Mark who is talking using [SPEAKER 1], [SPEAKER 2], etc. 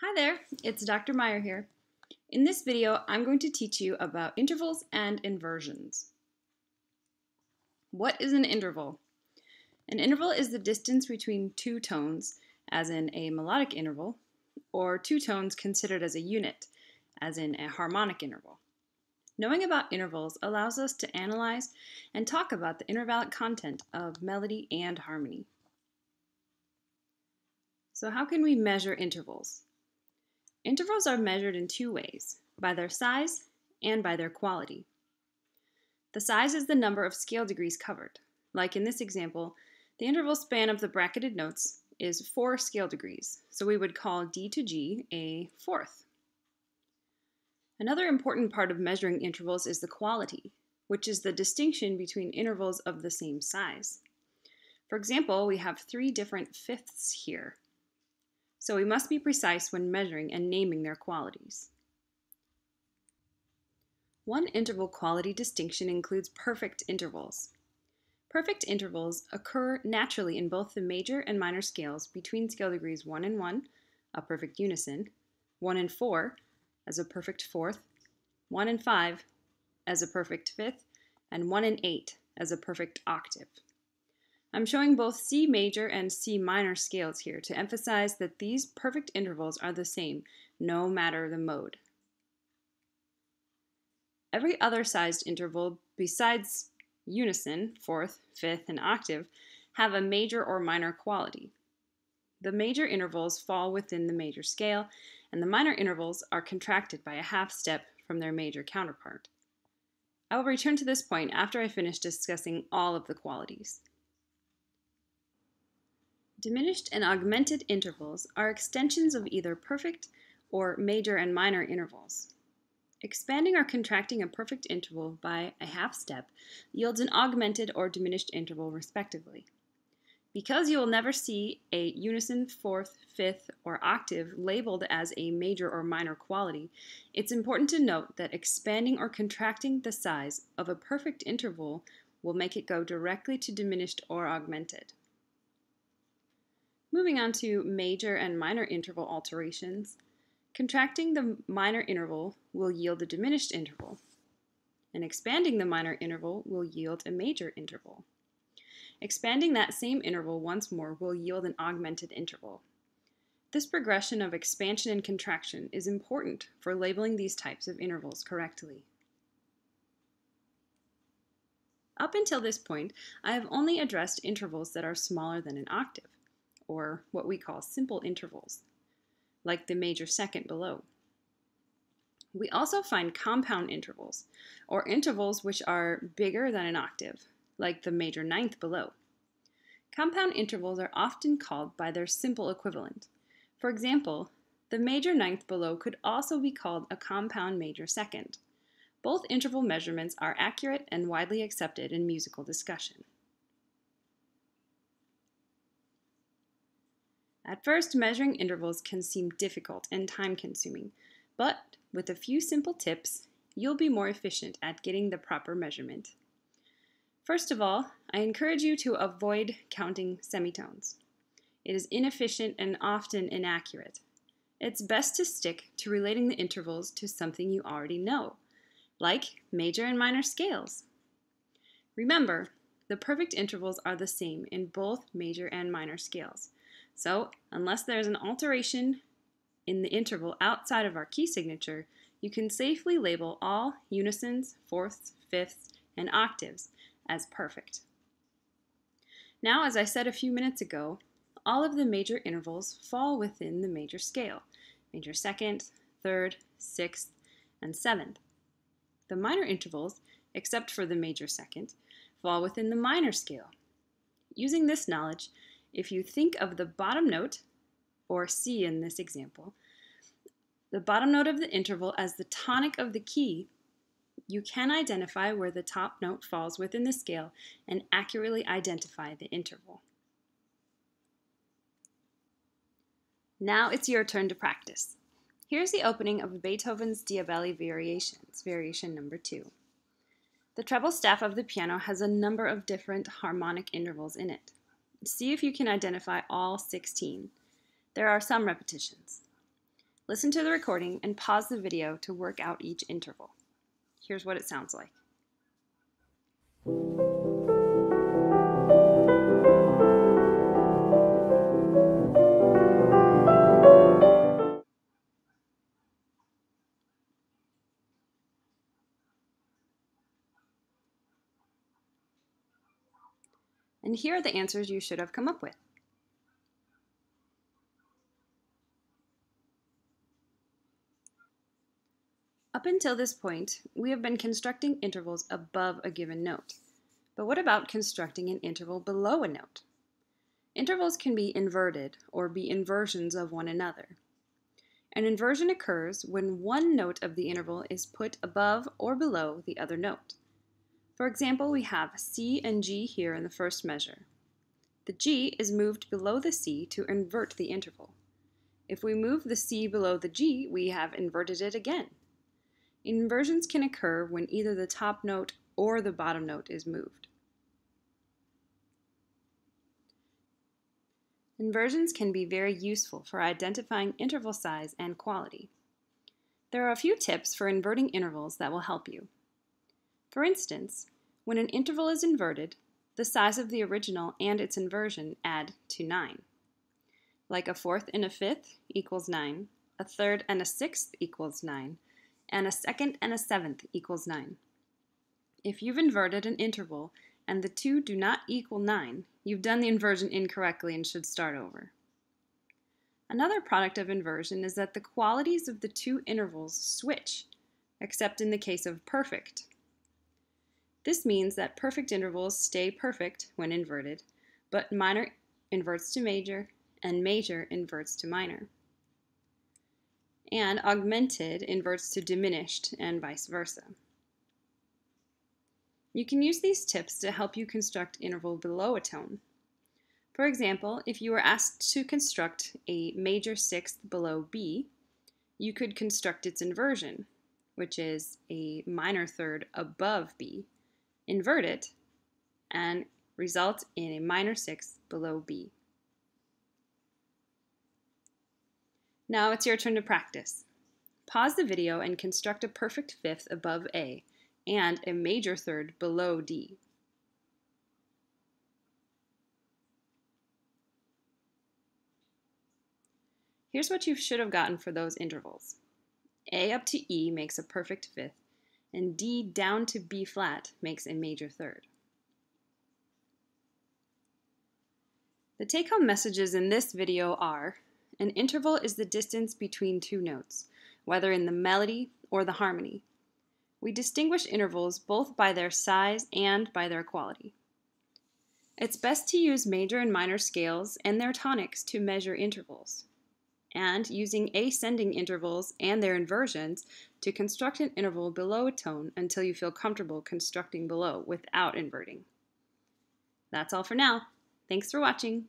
[SPEAKER 1] Hi there, it's Dr. Meyer here. In this video, I'm going to teach you about intervals and inversions. What is an interval? An interval is the distance between two tones, as in a melodic interval, or two tones considered as a unit, as in a harmonic interval. Knowing about intervals allows us to analyze and talk about the intervallic content of melody and harmony. So how can we measure intervals? Intervals are measured in two ways, by their size and by their quality. The size is the number of scale degrees covered. Like in this example, the interval span of the bracketed notes is 4 scale degrees, so we would call D to G a fourth. Another important part of measuring intervals is the quality, which is the distinction between intervals of the same size. For example, we have 3 different fifths here. So we must be precise when measuring and naming their qualities. One interval quality distinction includes perfect intervals. Perfect intervals occur naturally in both the major and minor scales between scale degrees 1 and 1, a perfect unison, 1 and 4 as a perfect fourth, 1 and 5 as a perfect fifth, and 1 and 8 as a perfect octave. I'm showing both C major and C minor scales here to emphasize that these perfect intervals are the same, no matter the mode. Every other sized interval besides unison, fourth, fifth, and octave, have a major or minor quality. The major intervals fall within the major scale, and the minor intervals are contracted by a half step from their major counterpart. I will return to this point after I finish discussing all of the qualities. Diminished and augmented intervals are extensions of either perfect or major and minor intervals. Expanding or contracting a perfect interval by a half step yields an augmented or diminished interval respectively. Because you will never see a unison, fourth, fifth, or octave labeled as a major or minor quality, it's important to note that expanding or contracting the size of a perfect interval will make it go directly to diminished or augmented. Moving on to major and minor interval alterations, contracting the minor interval will yield a diminished interval, and expanding the minor interval will yield a major interval. Expanding that same interval once more will yield an augmented interval. This progression of expansion and contraction is important for labeling these types of intervals correctly. Up until this point, I have only addressed intervals that are smaller than an octave, or what we call simple intervals, like the major second below. We also find compound intervals, or intervals which are bigger than an octave, like the major ninth below. Compound intervals are often called by their simple equivalent. For example, the major ninth below could also be called a compound major second. Both interval measurements are accurate and widely accepted in musical discussion. At first, measuring intervals can seem difficult and time-consuming, but with a few simple tips, you'll be more efficient at getting the proper measurement. First of all, I encourage you to avoid counting semitones. It is inefficient and often inaccurate. It's best to stick to relating the intervals to something you already know, like major and minor scales. Remember, the perfect intervals are the same in both major and minor scales. So, unless there's an alteration in the interval outside of our key signature, you can safely label all unisons, fourths, fifths, and octaves as perfect. Now, as I said a few minutes ago, all of the major intervals fall within the major scale, major second, third, sixth, and seventh. The minor intervals, except for the major second, fall within the minor scale. Using this knowledge, if you think of the bottom note, or C in this example, the bottom note of the interval as the tonic of the key, you can identify where the top note falls within the scale and accurately identify the interval. Now it's your turn to practice. Here's the opening of Beethoven's Diabelli Variations, variation number 2. The treble staff of the piano has a number of different harmonic intervals in it. See if you can identify all 16. There are some repetitions. Listen to the recording and pause the video to work out each interval. Here's what it sounds like. And here are the answers you should have come up with. Up until this point, we have been constructing intervals above a given note. But what about constructing an interval below a note? Intervals can be inverted or be inversions of one another. An inversion occurs when one note of the interval is put above or below the other note. For example, we have C and G here in the first measure. The G is moved below the C to invert the interval. If we move the C below the G, we have inverted it again. Inversions can occur when either the top note or the bottom note is moved. Inversions can be very useful for identifying interval size and quality. There are a few tips for inverting intervals that will help you. For instance, when an interval is inverted, the size of the original and its inversion add to 9. Like a fourth and a fifth equals 9, a third and a sixth equals 9, and a second and a seventh equals 9. If you've inverted an interval and the two do not equal 9, you've done the inversion incorrectly and should start over. Another product of inversion is that the qualities of the two intervals switch, except in the case of perfect. This means that perfect intervals stay perfect when inverted, but minor inverts to major and major inverts to minor. And augmented inverts to diminished and vice versa. You can use these tips to help you construct interval below a tone. For example, if you were asked to construct a major sixth below B, you could construct its inversion, which is a minor third above B, invert it, and result in a minor sixth below B. Now it's your turn to practice. Pause the video and construct a perfect fifth above A and a major third below D. Here's what you should have gotten for those intervals. A up to E makes a perfect fifth, and D down to B flat makes a major third. The take-home messages in this video are: an interval is the distance between two notes, whether in the melody or the harmony. We distinguish intervals both by their size and by their quality. It's best to use major and minor scales and their tonics to measure intervals, and using ascending intervals and their inversions to construct an interval below a tone until you feel comfortable constructing below without inverting. That's all for now. Thanks for watching.